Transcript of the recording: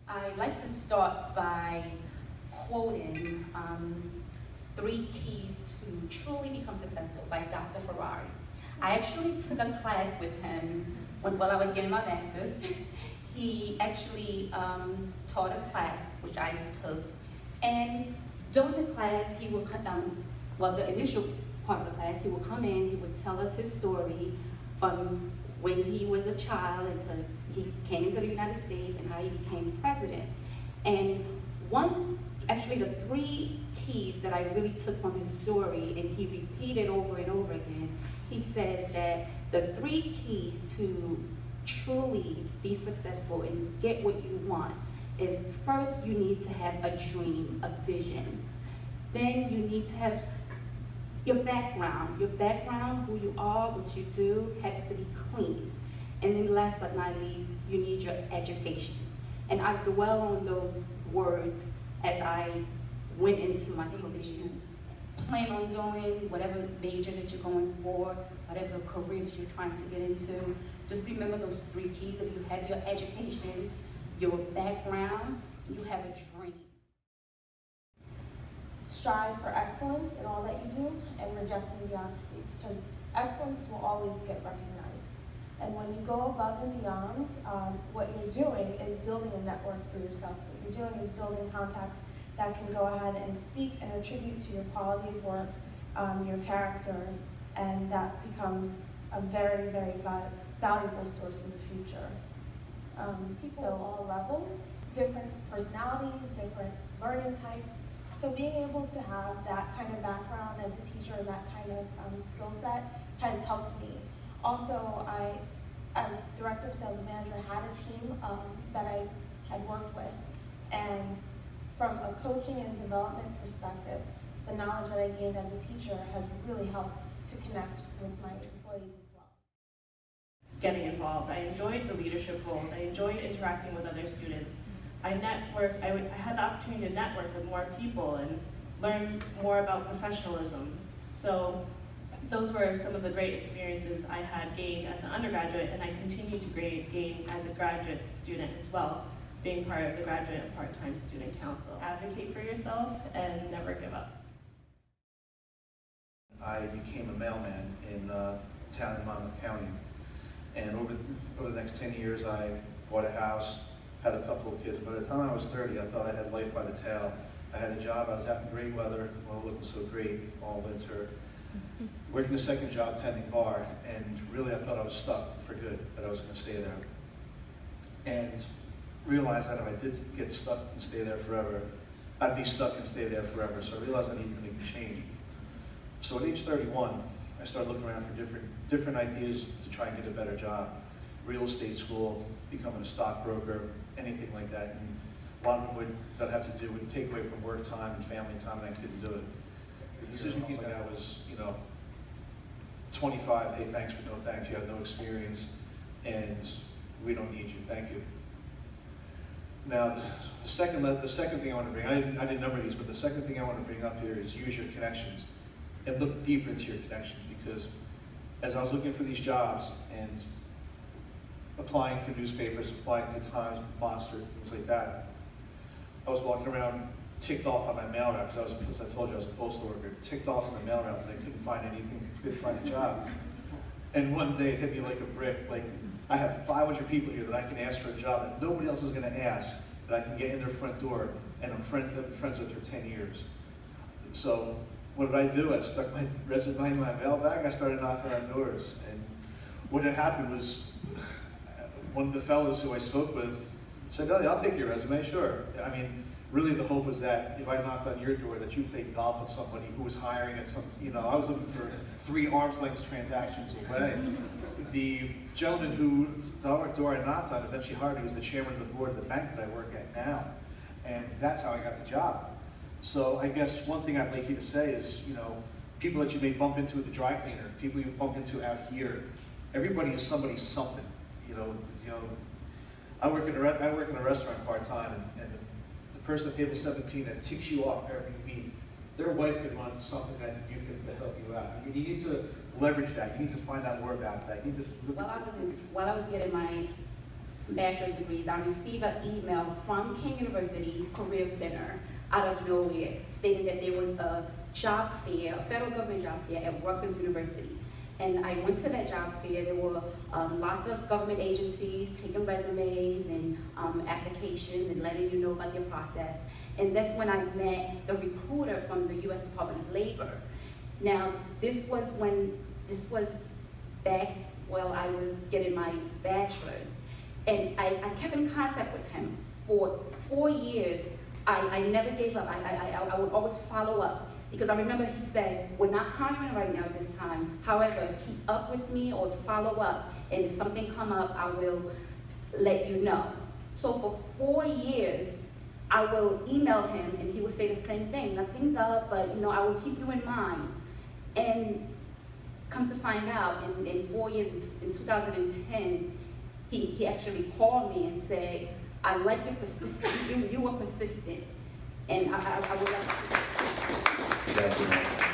I like to start by quoting Three Keys to Truly Become Successful by Dr. Ferrari. I actually took a class with him while I was getting my master's. He actually taught a class, which I took, and during the class, he would well, the initial part of the class, he would come in, he would tell us his story from when he was a child until he came into the United States and how he became president. And actually the three keys that I really took from his story, and he repeated over and over again, he says that the three keys to truly be successful and get what you want is, first you need to have a dream, a vision. Then you need to have your background, who you are, what you do, has to be clean. And then last but not least, you need your education. And I dwell on those words as I went into my English. You plan on doing whatever major that you're going for, whatever careers you're trying to get into. Just remember those three keys. If you have your education, your background, you have a dream. Strive for excellence in all that you do and reject mediocrity, because excellence will always get recognized. And when you go above and beyond, what you're doing is building a network for yourself. What you're doing is building contacts that can go ahead and speak and attribute to your quality of work, your character, and that becomes a very, very valuable source in the future. People of all levels, different personalities, different learning types. So being able to have that kind of background as a teacher and that kind of skill set has helped me. Also, I, as director of sales and manager, had a team that I had worked with. And from a coaching and development perspective, the knowledge that I gained as a teacher has really helped to connect with my employees as well. Getting involved. I enjoyed the leadership roles. I enjoyed interacting with other students. I had the opportunity to network with more people and learn more about professionalisms. So those were some of the great experiences I had gained as an undergraduate, and I continue to gain as a graduate student as well, being part of the Graduate and Part-Time Student Council. Advocate for yourself and never give up. I became a mailman in town in Monmouth County, and over the next 10 years I bought a house, had a couple of kids. By the time I was 30, I thought I had life by the tail. I had a job, I was out in great weather, well, it wasn't so great all winter. Working a second job tending bar, and really I thought I was stuck for good, that I was going to stay there. And realized that if I did get stuck and stay there forever, I'd be stuck and stay there forever. So I realized I needed to make a change. So at age 31, I started looking around for different ideas to try and get a better job. Real estate school, becoming a stockbroker, anything like that. And a lot of them that had to do would take away from work time and family time, and I couldn't do it. The decision came when I was, 25. Hey, thanks, but no thanks. You have no experience, and we don't need you. Thank you. Now, the second thing I want to bring, I didn't number these, but the second thing I want to bring up here is use your connections and look deeper into your connections, because as I was looking for these jobs and applying for newspapers, applying to Times, Monster, things like that, I was walking around ticked off on my mail route, because as I told you, I was a postal worker, ticked off on the mail route that I couldn't find anything, couldn't find a job. And one day it hit me like a brick, like I have 500 people here that I can ask for a job that nobody else is going to ask, that I can get in their front door, and I've been friends with for 10 years. So what did I do? I stuck my resume in my mail bag, I started knocking on doors. And what had happened was, one of the fellows who I spoke with said, "Oh, yeah, I'll take your resume, sure." I mean, really the hope was that if I knocked on your door, that you played golf with somebody who was hiring at some, I was looking for 3 arm's length transactions away. The gentleman whose door I knocked on eventually hired me. He was the chairman of the board of the bank that I work at now. And that's how I got the job. So I guess one thing I'd like you to say is, people that you may bump into at the dry cleaner, people you bump into out here, everybody is somebody something. I work in a restaurant part-time, and the person at table 17 that ticks you off every week, their wife could run something that you can to help you out. You need to leverage that. You need to find out more about that. You need to look While I was getting my bachelor's degrees, I received an email from Kean University Career Center out of nowhere stating that there was a job fair, a federal government job fair at Rutgers University. And I went to that job fair. There were lots of government agencies taking resumes and applications and letting you know about their process. And that's when I met the recruiter from the U.S. Department of Labor. Now, this was back while I was getting my bachelor's. And I kept in contact with him for 4 years. I never gave up. I would always follow up. Because I remember he said, we're not hiring right now at this time. However, keep up with me or follow up. And if something come up, I will let you know. So for 4 years, I will email him and he would say the same thing. Nothing's up, but I will keep you in mind. And come to find out, in 4 years, in 2010, he actually called me and said, I like your persistence. You were persistent. And I would like to. Thank you.